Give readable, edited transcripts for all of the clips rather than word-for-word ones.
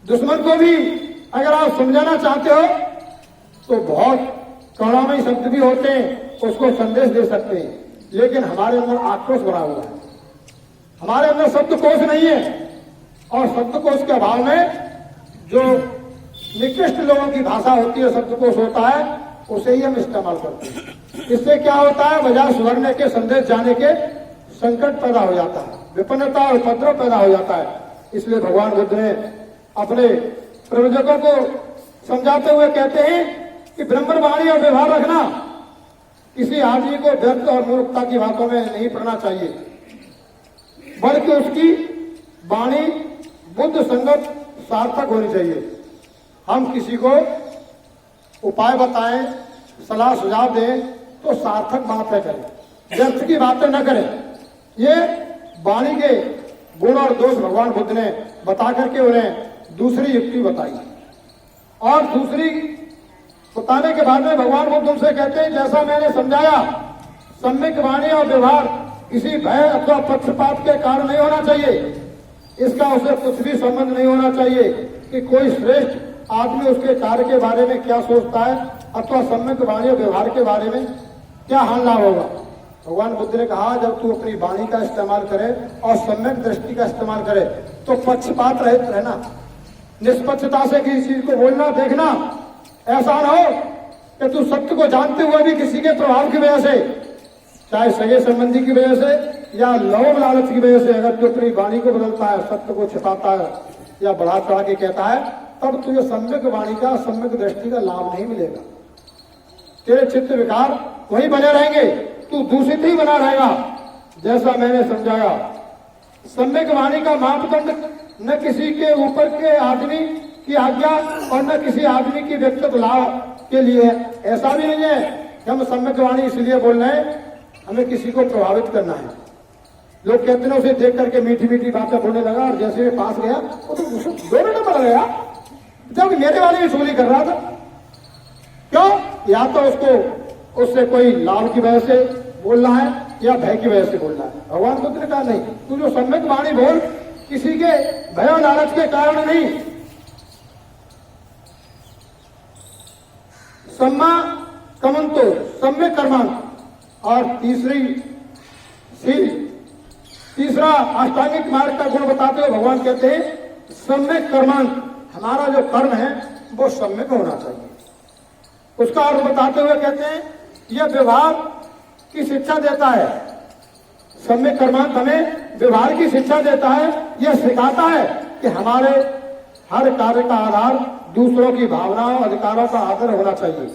दुश्मन को भी अगर आप समझाना चाहते हो तो बहुत करुणामयी शब्द भी होते हैं, उसको संदेश दे सकते हैं, लेकिन हमारे अंदर आक्रोश भरा हुआ है, हमारे अंदर शब्दकोश नहीं है, और शब्दकोश के अभाव में जो निकृष्ट लोगों की भाषा होती है, शब्दकोश होता है, उसे ही हम इस्तेमाल करते हैं। इससे क्या होता है, बाजार सुधरने के संदेश जाने के संकट पैदा हो जाता है, विपन्नता और उपद्रव पैदा हो जाता है। इसलिए भगवान बुद्ध ने अपने प्रवचकों को समझाते हुए कहते हैं कि ब्रह्मवाणी और व्यवहार रखना, किसी आदमी को व्यर्थ और मूर्खता की बातों में नहीं पड़ना चाहिए, बल्कि उसकी वाणी बुद्ध संगत सार्थक होनी चाहिए। हम किसी को उपाय बताएं, सलाह सुझाव दें तो सार्थक बातें करें, व्यर्थ की बातें न करें। ये वाणी के गुण और दोष भगवान बुद्ध ने बता करके उन्हें दूसरी युक्ति बताई, और दूसरी बताने के बाद में भगवान बुद्ध उनसे कहते हैं, जैसा मैंने समझाया, सम्यक वाणी और व्यवहार किसी भय अथवा पक्षपात के कारण नहीं होना चाहिए। इसका उसे कुछ भी संबंध नहीं होना चाहिए कि कोई श्रेष्ठ आदमी उसके कार्य के बारे में क्या सोचता है अथवा सम्यक वाणी और व्यवहार के बारे में क्या हाल लाभ होगा। भगवान बुद्ध ने कहा, जब तू अपनी वाणी का इस्तेमाल करे और सम्यक दृष्टि का इस्तेमाल करे तो पक्षपात रहित रहना, निष्पक्षता से किसी चीज को बोलना देखना। ऐसा न हो कि तू सत्य को जानते हुए भी किसी के प्रभाव की वजह से, चाहे सगे संबंधी की वजह से या लोभ लालच की वजह से, अगर तू अपनी वाणी को बदलता है, सत्य को छिपाता है या बढ़ा चढ़ा के कहता है, तब तुझे सम्यक वाणी का, सम्यक दृष्टि का लाभ नहीं मिलेगा। तेरे चित्त विकार वही बने रहेंगे, तू दूषित ही बना रहेगा। जैसा मैंने समझाया, सम्यक वाणी का मापदंड न किसी के ऊपर के आदमी की आज्ञा और न किसी आदमी की व्यक्तिगत लाभ के लिए। ऐसा भी नहीं है कि हम सम्यक वाणी इसलिए बोल रहे हैं हमें किसी को प्रभावित करना है। लोग कहते हैं उसे देख करके मीठी मीठी बातें बोलने लगा, और जैसे मैं पास गया वो तो दो मिनट पड़ गया, जब मेरे वाले भी चोरी कर रहा था। क्यों? या तो उसको उससे कोई लाभ की वजह से बोल रहा है या भय की वजह से बोल रहा है। भगवान बुद्ध ने कहा, नहीं, तू जो सम्यक वाणी बोल किसी के भय और लालच के कारण नहीं। सम्मा कमंतो सम्यक कर्मांत, और तीसरा अष्टांगिक मार्ग का गुण बताते हुए भगवान कहते हैं सम्यक कर्मांत, हमारा जो कर्म है वो सम्यक होना चाहिए। उसका अर्थ बताते हुए कहते हैं यह व्यवहार की शिक्षा देता है। सम्यक कर्मांत हमें व्यवहार की शिक्षा देता है, यह सिखाता है कि हमारे हर कार्य का आधार दूसरों की भावनाओं अधिकारों का आदर होना चाहिए।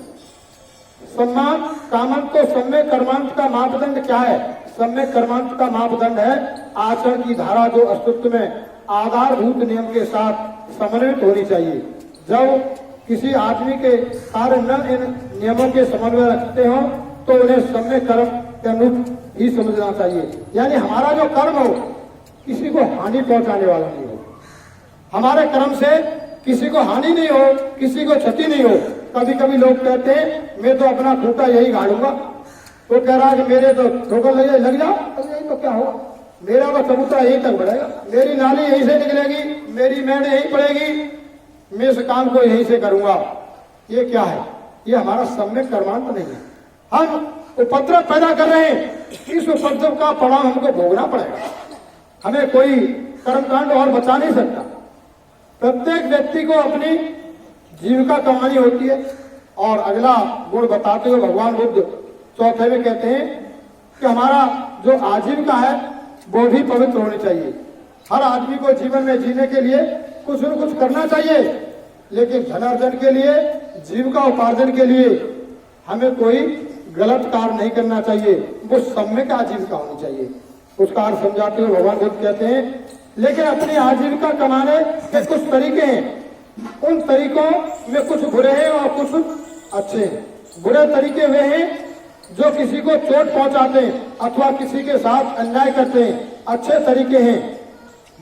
सम्मान कामंत तो सम्यक कर्मांत का मापदंड क्या है? सम्यक कर्मांत का मापदंड है आचरण की धारा, जो अस्तित्व में आधारभूत नियम के साथ समन्वित होनी चाहिए। जब किसी आदमी के कार्य न इन नियमों के समन्वय रखते हो तो उन्हें सम्यक कर्म के अनुरूप ही समझना चाहिए। यानी हमारा जो कर्म हो किसी को हानि पहुंचाने वाला नहीं हो, हमारे कर्म से किसी को हानि नहीं हो, किसी को क्षति नहीं हो। कभी कभी लोग कहते हैं मैं तो अपना खूंटा यही गाड़ूंगा, तो कह रहा है कि मेरे तो ठोकर लग जाओ, तो यही तो क्या होगा, मेरा तो चबूतरा यहीं तक बढ़ेगा, मेरी नाली यहीं से निकलेगी, मेरी मैंने यहीं पड़ेगी, मैं इस काम को यहीं से करूंगा। ये क्या है? ये हमारा सम्यक कर्मांत नहीं है। हम उपद्रव पैदा कर रहे हैं, इस उपद्रव का परिणाम हमको भोगना पड़ेगा। हमें कोई कर्मकांड और बचा नहीं सकता। प्रत्येक व्यक्ति को अपनी जीविका कमानी होती है। और अगला गुण बताते हुए भगवान बुद्ध चौथे में कहते हैं कि हमारा जो आजीविका है वो भी पवित्र होनी चाहिए। हर आदमी को जीवन में जीने के लिए कुछ न कुछ करना चाहिए, लेकिन धनार्जन के लिए, जीविका उपार्जन के लिए हमें कोई गलत कार्य नहीं करना चाहिए। वो सम्यक आजीविका होनी चाहिए। उसका अर्थ समझाते हुए भगवान बुद्ध कहते हैं लेकिन अपनी आजीविका कमाने के कुछ तरीके हैं, उन तरीकों में कुछ बुरे हैं और कुछ अच्छे हैं। बुरे तरीके वे हैं जो किसी को चोट पहुंचाते हैं अथवा किसी के साथ अन्याय करते हैं। अच्छे तरीके हैं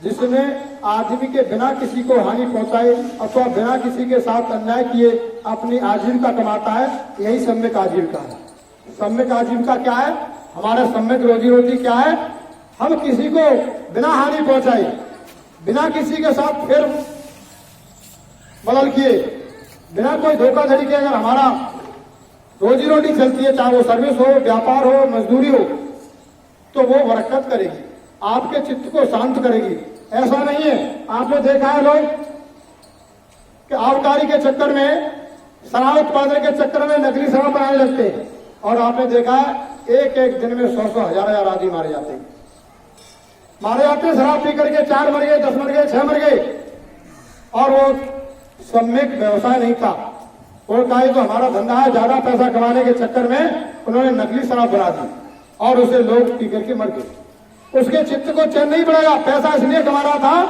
जिसमें आदमी के बिना किसी को हानि पहुंचाए अथवा बिना किसी के साथ अन्याय किए अपनी आजीविका कमाता है, यही सम्यक आजीविका है। सम्यक आजीविका क्या है? हमारा सम्यक रोजी रोटी क्या है? हम किसी को बिना हानि पहुंचाए, बिना किसी के साथ फिर बदल किए, बिना कोई धोखाधड़ी के अगर हमारा रोजी रोटी चलती है, चाहे वो सर्विस हो, व्यापार हो, मजदूरी हो, तो वो बरकत करेगी, आपके चित्त को शांत करेगी। ऐसा नहीं है, आपने देखा है लोग कि आबकारी के चक्कर में, शराब उत्पादन के चक्कर में नकली शराब बनाने लगते हैं, और आपने देखा है एक एक दिन में 100-100, हजार आदमी मारे जाते हैं। शराब पी करके 4 मर गए, 10 मर गए, 6 मर गए, और वो सम्यक व्यवसाय नहीं था। और कहा तो हमारा धंधा है, ज्यादा पैसा कमाने के चक्कर में उन्होंने नकली शराब बना दी और उसे लोग पी करके मर गए। उसके चित्त को चैन नहीं पड़ेगा। पैसा इसलिए कमा रहा था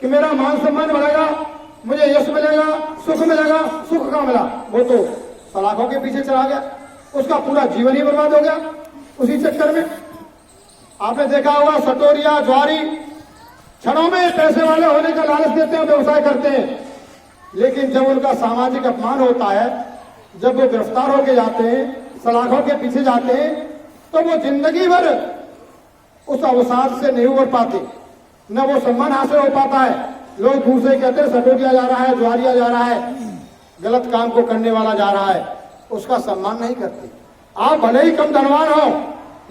कि मेरा मान सम्मान बढ़ेगा, मुझे यश मिलेगा, सुख मिलेगा। सुख कहाँ मिला? वो तो सलाखों के पीछे चला गया, उसका पूरा जीवन ही बर्बाद हो गया उसी चक्कर में। आपने देखा होगा सटोरिया, ज्वारी क्षणों में पैसे वाले होने का लालच देते हैं, व्यवसाय करते हैं, लेकिन जब उनका सामाजिक अपमान होता है, जब वो गिरफ्तार होके जाते हैं, सलाखों के पीछे जाते हैं, तो वो जिंदगी भर उस अवसाद से नहीं उबर पाते, न वो सम्मान हासिल हो पाता है। लोग दूर से कहते हैं सटोरिया जा रहा है, ज्वारिया जा रहा है, गलत काम को करने वाला जा रहा है, उसका सम्मान नहीं करते। आप भले ही कम धनवान हो,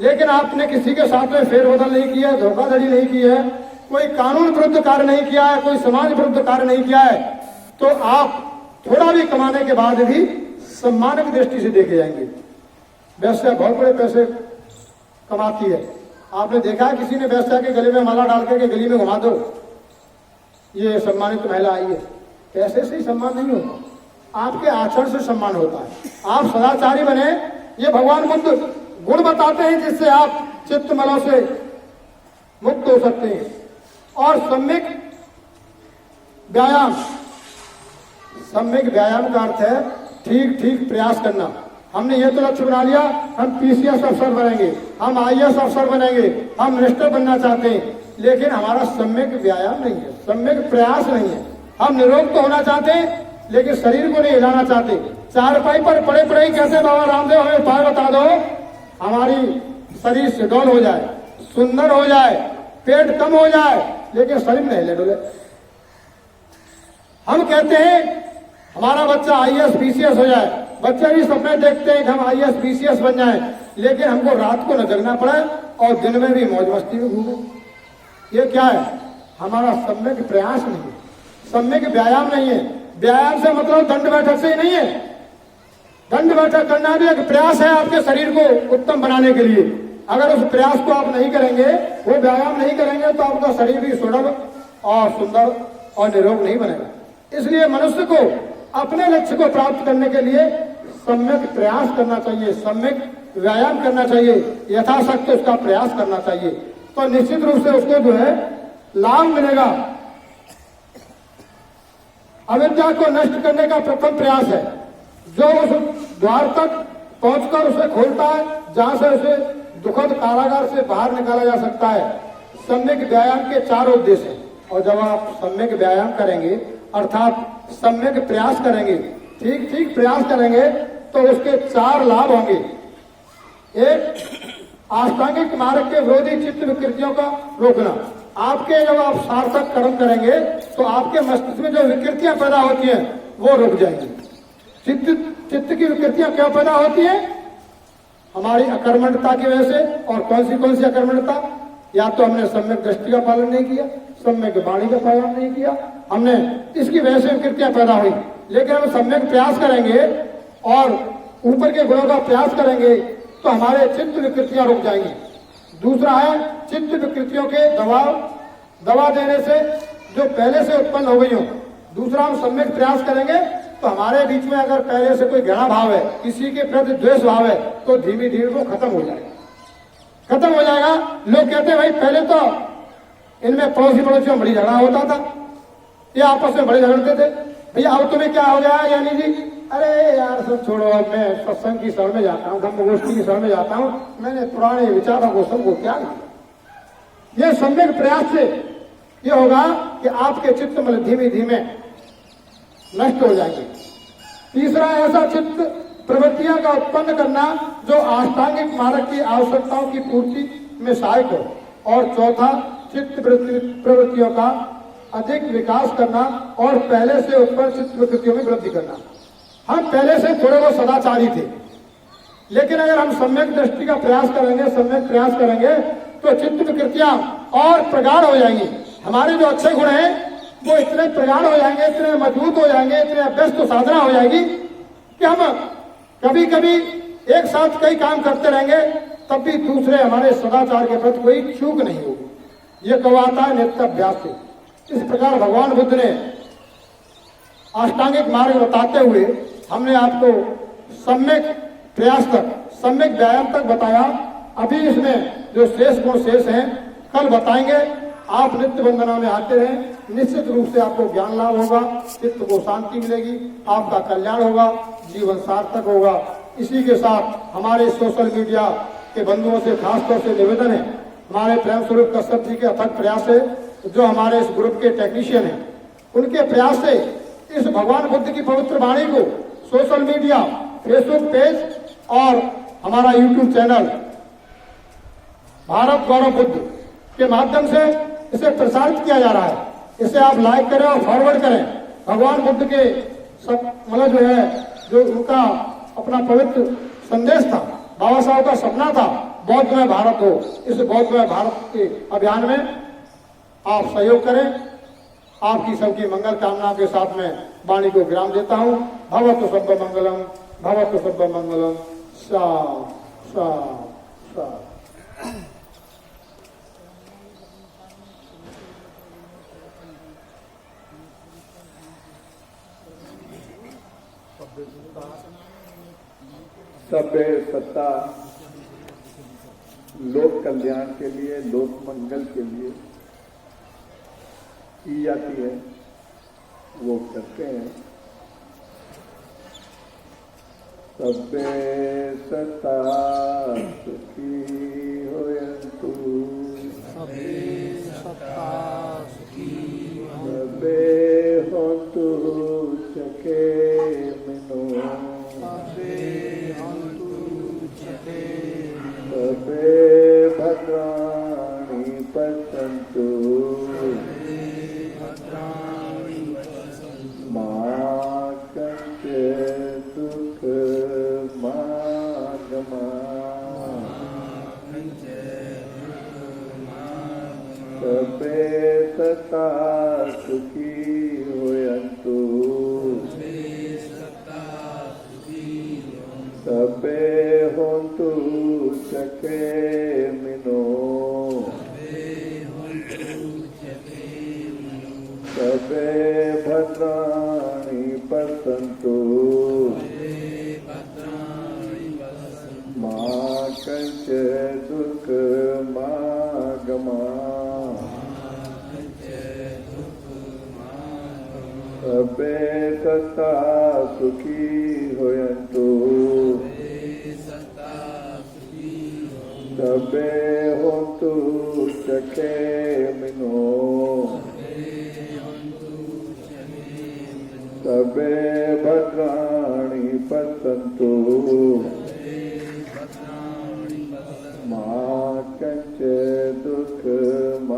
लेकिन आपने किसी के साथ में फेरबदल नहीं किया, धोखाधड़ी नहीं की है, कोई कानून विरुद्ध कार्य नहीं किया है, कोई समाज विरुद्ध कार्य नहीं किया है, तो आप थोड़ा भी कमाने के बाद भी सम्मान की दृष्टि से देखे जाएंगे। वैश्या बहुत बड़े पैसे कमाती है। आपने देखा है किसी ने वैश्या के गले में माला डाल करके गली में घुमा दो, ये सम्मानित महिला आई है। पैसे से ही सम्मान नहीं होता, आपके आचरण से सम्मान होता है। आप सदाचारी बने, ये भगवान बुद्ध गुण बताते हैं जिससे आप चित्त मलों से मुक्त हो सकते हैं। और सम्यक व्यायाम, सम्यक व्यायाम का अर्थ है ठीक ठीक प्रयास करना। हमने ये तो लक्ष्य बना लिया, हम पीसीएस अफसर बनेंगे, हम आईएएस अफसर बनेंगे, हम मिनिस्टर बनना चाहते हैं, लेकिन हमारा सम्यक व्यायाम नहीं है, सम्यक प्रयास नहीं है। हम निरोग तो होना चाहते हैं, लेकिन शरीर को नहीं हिलाना चाहते। चारपाई पर पड़े पड़े ही कहते बाबा रामदेव हमें उपाय बता दो, हमारी शरीर सुडौल हो जाए, सुंदर हो जाए, पेट कम हो जाए, लेकिन शरीर नहीं हिले डुले। हम कहते हैं हमारा बच्चा आईएएस पीसीएस हो जाए, बच्चे भी सपने देखते हैं कि हम आईएएस पीसीएस बन जाएं, लेकिन हमको रात को न जगना पड़े और दिन में भी मौज मस्ती में घूमो। ये क्या है? हमारा सम्यक प्रयास नहीं है, सम्यक व्यायाम नहीं है। व्यायाम से मतलब दंड बैठक से ही नहीं है। दंड बैठक करना भी एक प्रयास है आपके शरीर को उत्तम बनाने के लिए। अगर उस प्रयास को आप नहीं करेंगे, वो व्यायाम नहीं करेंगे, तो आपका शरीर भी सुडौल और सुंदर और निरोग नहीं बनेगा। इसलिए मनुष्य को अपने लक्ष्य को प्राप्त करने के लिए सम्यक प्रयास करना चाहिए, सम्यक व्यायाम करना चाहिए, यथाशक्ति उसका प्रयास करना चाहिए, तो निश्चित रूप से उसको जो है लाभ मिलेगा। अविद्या को नष्ट करने का प्रथम प्रयास है, जो उस द्वार तक पहुंचकर उसे खोलता है जहां से उसे दुखद कारागार से बाहर निकाला जा सकता है। सम्यक व्यायाम के 4 उद्देश्य हैं, और जब आप सम्यक व्यायाम करेंगे अर्थात सम्यक प्रयास करेंगे, ठीक ठीक प्रयास करेंगे, तो उसके 4 लाभ होंगे। एक, आष्टांगिक मार्ग के विरोधी चित्त विकृतियों का रोकना। आपके जब आप सार्थक कर्म करेंगे तो आपके मस्तिष्क में जो विकृतियां पैदा होती हैं वो रुक जाएंगी। चित्त की विकृतियां क्यों पैदा होती हैं? हमारी अकर्मण्यता की वजह से। और कौन सी अकर्मण्यता? या तो हमने सम्यक दृष्टि का पालन नहीं किया, सम्यक वाणी का पालन नहीं किया, हमने इसकी वजह से विकृतियां पैदा हुई। लेकिन हम सम्यक प्रयास करेंगे और ऊपर के गुणों का प्रयास करेंगे तो हमारे चित्त विकृतियां रुक जाएंगी। दूसरा है चित्त विकृतियों के दवा देने से जो पहले से उत्पन्न हो गई हो। दूसरा, हम सम्यक प्रयास करेंगे तो हमारे बीच में अगर पहले से कोई घृणा भाव है, किसी के प्रति द्वेष भाव है, तो धीमे धीमे वो खत्म हो जाएगा। लोग कहते हैं भाई पहले तो इनमें पड़ोसियों में बड़ी झगड़ा होता था, ये आपस में बड़े झगड़ते थे, भैया अब तुम्हें क्या हो गया यानी जी? अरे यार सब छोड़ो, मैं सत्संग की शरण में जाता हूँ, धम्मगोष्ठी की शरण में जाता हूँ, मैंने पुराने विचारों को सबको त्याग दिया। ये सम्यक प्रयास से ये होगा कि आपके चित्त में धीमे धीमे नष्ट हो जाएंगे। तीसरा, ऐसा चित्त प्रवृत्तियां का उत्पन्न करना जो आष्टांगिक मार्ग की आवश्यकताओं की पूर्ति में सहायक हो। और चौथा, चित्त प्रवृत्तियों का अधिक विकास करना और पहले से उत्पन्न चित्त विकृतियों में वृद्धि करना। हम पहले से थोड़े बहुत सदाचारी थे, लेकिन अगर हम सम्यक दृष्टि का प्रयास करेंगे, सम्यक प्रयास करेंगे, तो चित्त विकृतियां और प्रगाढ़ हो जाएंगी। हमारे जो अच्छे गुण हैं वो इतने प्रगाढ़ हो जाएंगे, इतने मजबूत हो जाएंगे, इतने अभ्यस्त साधना हो जाएगी कि हम कभी कभी एक साथ कई काम करते रहेंगे, तब भी दूसरे हमारे सदाचार के प्रति कोई चूक नहीं होगी। ये कहवाता है नित्याभ्यास से। इस प्रकार भगवान बुद्ध ने अष्टांगिक मार्ग बताते हुए हमने आपको सम्यक प्रयास तक, सम्यक व्यायाम तक बताया। अभी इसमें जो शेष गुण शेष हैं कल बताएंगे। आप नित्य वंदना में आते रहें, निश्चित रूप से आपको ज्ञान लाभ होगा, चित्त को शांति मिलेगी, आपका कल्याण होगा, जीवन सार्थक होगा। इसी के साथ हमारे सोशल मीडिया के बंधुओं से खासतौर से निवेदन है, हमारे प्रेम स्वरूप कश्यप जी के अथक प्रयास है, जो हमारे इस ग्रुप के टेक्नीशियन हैं, उनके प्रयास से इस भगवान बुद्ध की पवित्र वाणी को सोशल मीडिया, फेसबुक पेज और हमारा यूट्यूब चैनल भारत गौरव बुद्ध के माध्यम से इसे प्रसारित किया जा रहा है। इसे आप लाइक करें और फॉरवर्ड करें। भगवान बुद्ध के सब मतलब जो है, जो उनका अपना पवित्र संदेश था, बाबा साहब का सपना था बौद्धमय भारत हो। इस बौद्धमय भारत के अभियान में आप सहयोग करें। आपकी सबकी मंगल कामनाओं के साथ में वाणी को विराम देता हूँ। भवतु सर्व मंगलम, भवतु सर्व मंगलम। सा सा सा। सभ्य सत्ता लोक कल्याण के लिए, लोक मंगल के लिए की जाती है, वो करते हैं। सभ्य सत्ता सुखी होयन्तु, सभ्य होन्तु सखे मिनो, सभे भद्राणि पश्यन्तु, मा कश्चित् दुःखमागमात्, सभे सत्ता सुखी होयन्तु, सभे होन्तु सखे मिनो, सभे भद्राणि पश्यन्तु, मा कश्चित् दुःखमागमात्, सभे सत्ता सुखी होयन्तु, सभे होन्तु सखे मिनो, सभे भद्राणि पश्यन्तु, मा कश्चित् दुःखमागमात्।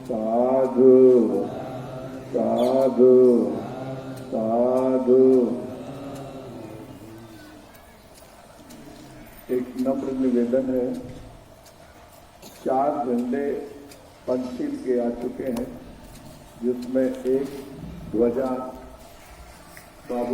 साधु साधु साधु। एक नम्र निवेदन है, 4 झंडे पंचशील के आ चुके हैं, जिसमें एक ध्वजा बाबू